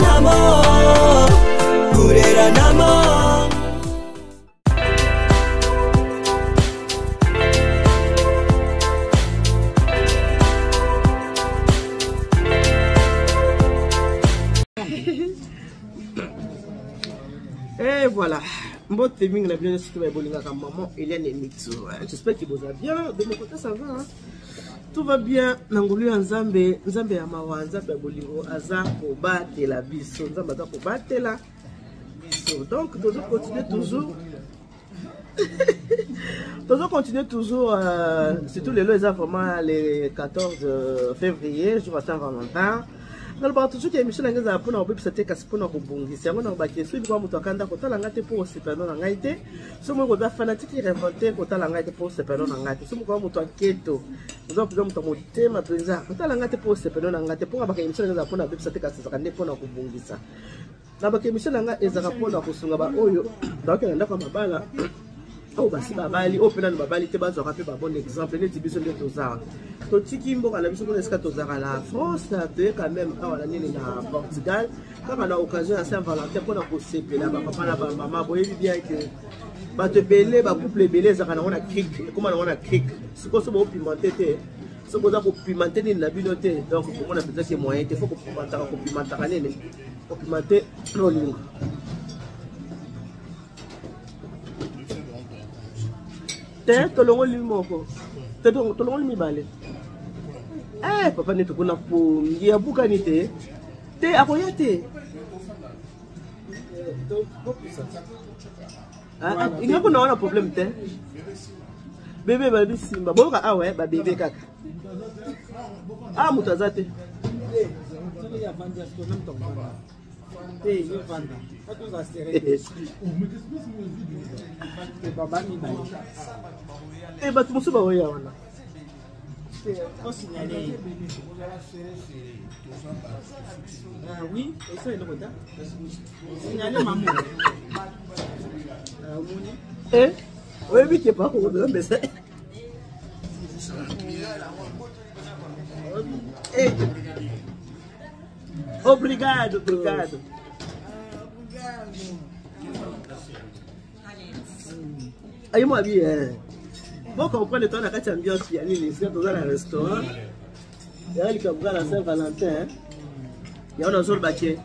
namo, kurera namo. Et voilà. Bon, Téming, la bien sûr, maman Hélène et Mixo. J'espère que vous allez bien. De mon côté, ça va. Hein? Tout va bien. Nangulu Nzambe, Nzambe Amawa, Nzambe Bolingo, Aza, Kobate la biso, Nzambe Aza Kobate la biso. Donc, nous continuons toujours. Nous continuons toujours. Surtout les lois, vraiment les 14 février, jour à Saint-Valentin. Dans le toujours qui est Michel Angaza pour nous c'était qu'à ce qu'on a rebongi. C'est un baquet. Celui qui va monter à Kanda, quand on a gâté pour se perdre dans l'angaïté. Ce mot qu'on a fanatique qui réinventé quand on a gâté pour se perdre dans l'angaïté. Ce mot qu'on a monté à Keto. Nous avons monté ma présidente. Quand on a gâté pour se perdre dans l'angaïté. Pour avoir Michel Angaza pour nous c'était qu'à ce qu'on a gâté pour nous rebongi ça. Dans le baquet Michel Angaza ezara pour nous rebongi. Oyo. Donc on a comme bala. Oh basi babali open na babali te bazo rappeler ba bon exemple ne tibiso de tozara to tiki mboka na biso ko eska tozara la France na te quand même awala nini na Portugal kama na occasion à Saint-Valentin pour na ko sepela ba papa na ba maman boyebi bien que ba te belé ba couple belé za kana ona kick comment na ona kick siko so bo pimenter te so ko za ko pimenter ni na bino te donc pour moi na peut-être que moyen te faut ko pimenter nene ko pimenter rolling. Te tolongo limoko te tolongo limibale papa ne tukuna po ngia buka ni te akoya te inga kuna wana problem te bébé ba bisimba boka awe ba bébé kaka mutaza te batu mosu baoya wana oui ça est le retard signaler maman oui mais qui pas pour mais ça obrigado. Aïe moi bien. Bon quand on prend le temps la ambiance il y a les dans un restaurant. Il y a les cabrals à Saint-Valentin. Il y a un autre baquet.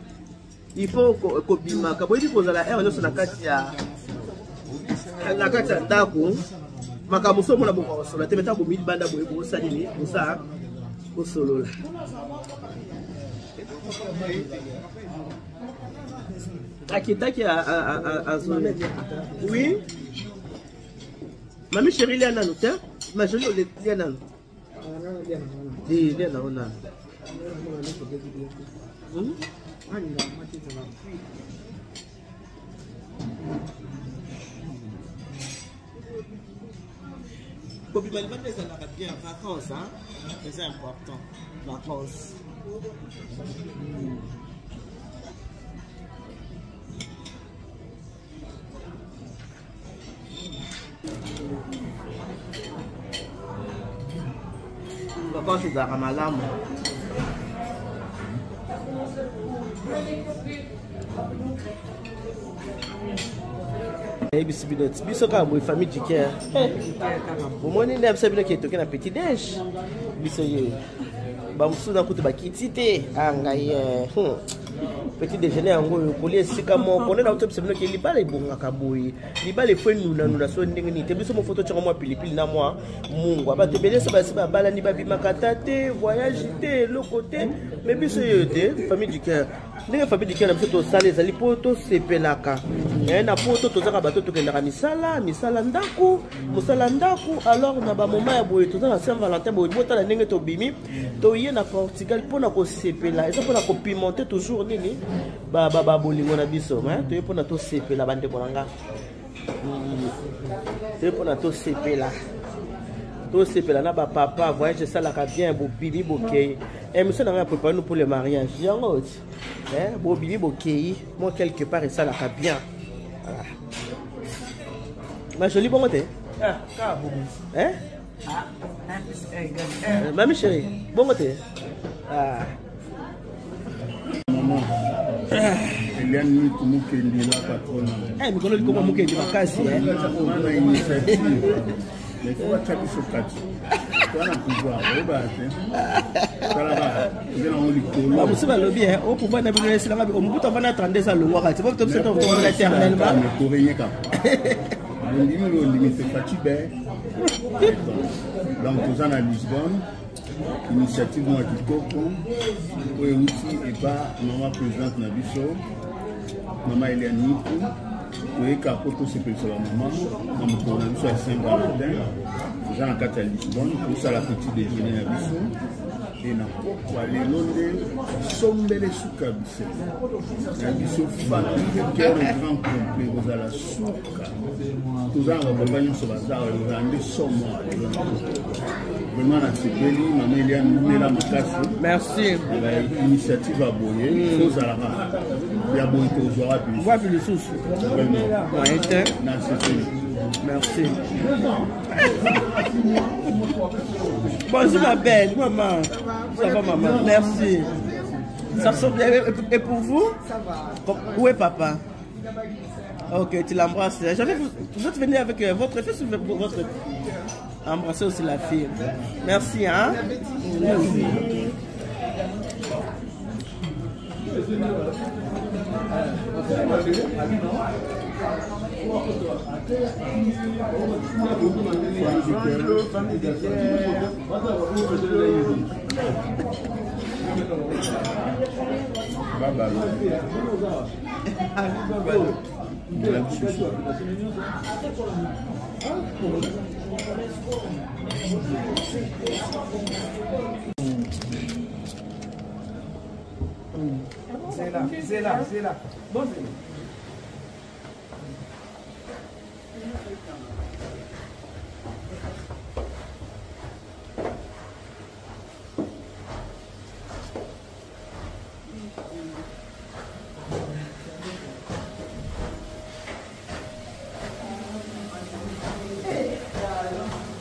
Il faut que bima ka boyi ko zala on so na kati ya ndako makamuso mona boko solo te meta bo mid banda boyi bo salini ko sa ko solo la. Akitaki à zone. Oui. Mamie chérie, il y a un autre. Ma jolie, il y a un autre. Il y a un autre. Pour bien vacances, hein? C'est important. Vacances. Vacances c'est dans Ramalam. Biso ka boy famille du cœur. Au moins il y a sabina qui est toqué na petit déj. Biso ye. Ba musu na kutu ba kitite angai petit déjeuner yango kolie sika moko na utop sabina ki libala ibonga kaboyi. Libala fo nuna so ndenge ni te biso mo photo tshanga mo pilipili na moi mungu ba te bele so ba siba bala ni ba bimakata te voyage te le côté mais biso ye te famille du cœur. Ndenge famille du cœur na biso to sala ezali poto sepelaka. Na poto tozaka bato tokendaka misala ndako musala ndako alors na ba moment ya boye tozana Saint-Valentin boye botala ndenge to bimi to ye na Portugal pona ko sepela eza pona ko pimenter toujours nini ba bolingo na biso to ye pona to sepela bande konanga to pona to sepela na ba papa voyage salaka bien bo bibi bokei monsieur n'a préparé nous pour le mariage yango bo bibi bokei moi quelque part et salaka bien. Voilà. Ma jolie bon côté. Mamie chérie, bon côté. Eliane Kumukendi la patronne. Eh, mais quand on commence Mukendi makasi hein. On a une initiative. Mais il faut pas chaque chose kati. On a pouvoir, on va faire. Bah vous savez le bien, au pouvoir n'a pas laissé la main. On peut t'en vendre 32 ça le voir. C'est pas comme ça on tombe éternellement. Mais coréen cap. On dit mais on limite fatigué. Donc nous en à Lisbonne. Initiative moi du Coco, et aussi et pas maman présidente Nabiso, maman Eliane Nikou, et Capoto c'est que c'est la maman, maman Nabiso à Saint-Valentin, nous en à Lisbonne, pour ça la petite déjeuner Nabiso, et na pour aller Londres, sombele souka bise, Nabiso famille cœur grand complet, vous allez la souka, tous en revenant sur bazar, vous allez sommoir. Vraiment, maman Eliane la Makasi. Merci. L'initiative à Boyer, il faut Zara. Il y a Boyer aux Zara. Moi, je le sous. Merci. Bonjour ma belle, maman. Ça va maman, merci. Ça sort bien. Et pour vous? Ça va. Où est papa? Ok, tu l'embrasses. Vous êtes venu avec votre fils ou votre fille? Embrasser aussi la fille. Merci, hein? Merci. C'est là. Bon,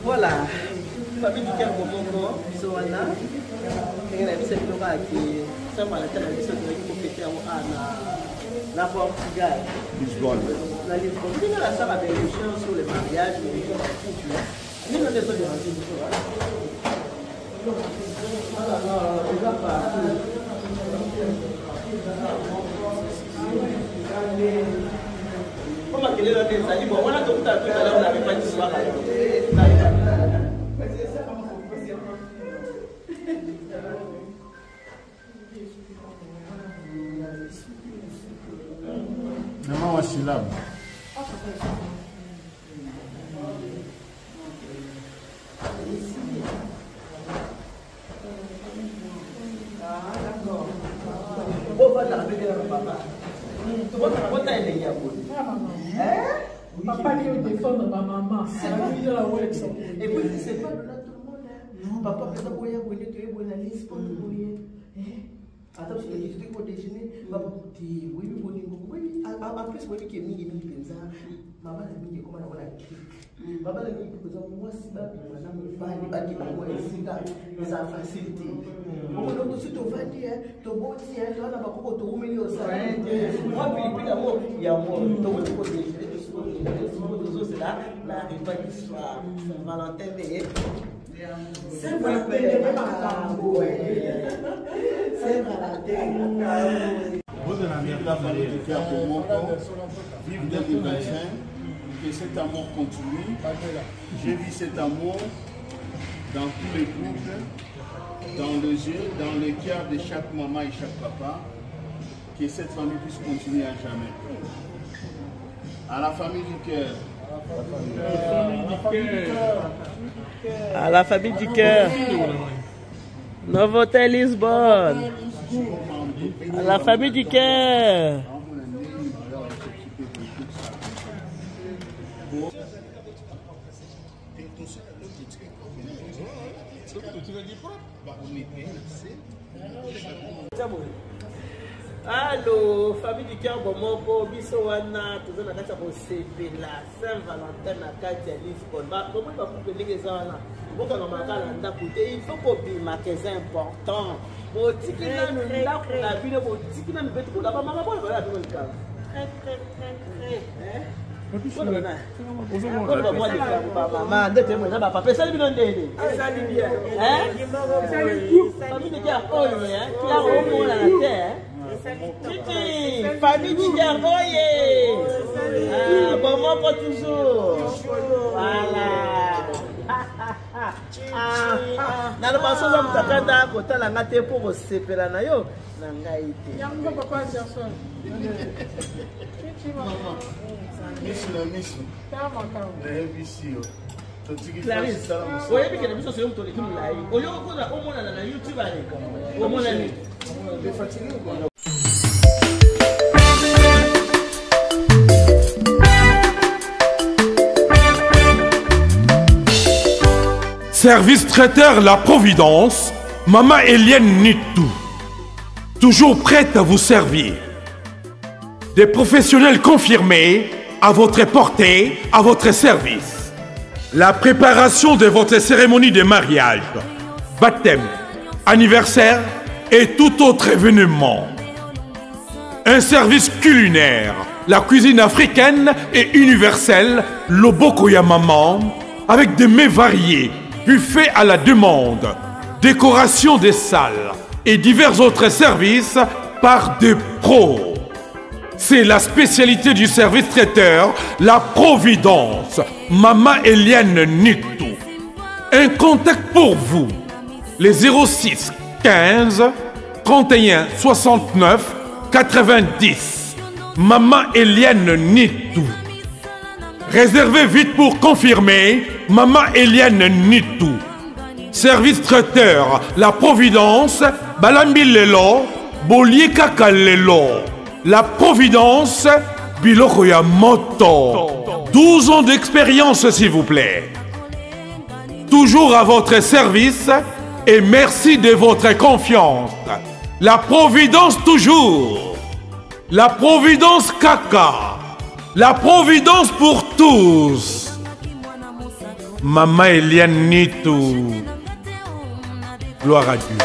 voilà, famille du cœur Momoko, Soana, et la vie c'est Flora qui Saint-Valentin a dit que vous fêtez à Portugal. Lisbonne. La Lisbonne. Vous avez la salle avec les chiens sur le mariage, nous avons des autres comment qu'il est là, bon, on a tout à l'heure, on n'avait pas d'histoire. Maman Wassilam. Papa vient défendre ma maman. Et puis, c'est pas de là tout le monde. Papa, peut-être que vous avez une liste pour nous. Attends, je vais te dire déjeuner. Papa, oui, oui. En plus, moi, qui est mis maman, elle dit comment on a écrit. Maman, elle dit que moi, si madame, pas dit moi, les a facilité. On a aussi ton vandi, ton bon tia, tu as pas ton milieu au salon. Moi, puis d'abord, il y a moi, ton bon déjeuner. C'est là, la répartition d'histoire. Saint-Valentin, Vive la famille du cœur pour mon corps. Vive 2025. Que cet amour continue. Je vis cet amour dans tous les couples, dans les yeux, dans le cœur de chaque maman et chaque papa. Que cette famille puisse continuer à jamais. À la famille du cœur. À la famille du cœur. Novotel Lisbonne. À la famille du cœur. Allô, famille du cœur Bomoko, Bissowana, tout le monde a la Saint-Valentin à Katia Lisbonne. Comment va vous donner les gens là? Il faut qu'on que c'est important. Bon, tikina nous là pour la vie, bon, tikina nous peut là, maman, bon, voilà, tout le cas. Famille du Garboye. Bon, moi, toujours. Voilà. Na lo baso za mutakanda kotala ngate pour sepela na yo na ngai te. Yango papa Jason. Miss. Tama. Clarisse, oyebi ke na biso so muto lekimu lai. Oyo ko na omona na YouTube aleka. Omona ni. Service traiteur La Providence, Maman Eliane Nitou. Toujours prête à vous servir. Des professionnels confirmés, à votre portée, à votre service. La préparation de votre cérémonie de mariage, baptême, anniversaire et tout autre événement. Un service culinaire, la cuisine africaine et universelle, Loboko ya Maman, avec des mets variés, buffet à la demande, décoration des salles et divers autres services par des pros. C'est la spécialité du service traiteur, La Providence, Maman Eliane Nitou. Un contact pour vous, les 06 15 31 69 90. Maman Eliane Nitou. Réservez vite pour confirmer, Maman Eliane Nitou. Service traiteur, La Providence, Balambi Lelo, Bolier Kaka Lelo. La Providence, Biloko ya Moto. 12 ans d'expérience, s'il vous plaît. Toujours à votre service et merci de votre confiance. La Providence toujours. La Providence Kaka. La Providence pour tous. Maman Eliane Nitou. Gloire à Dieu.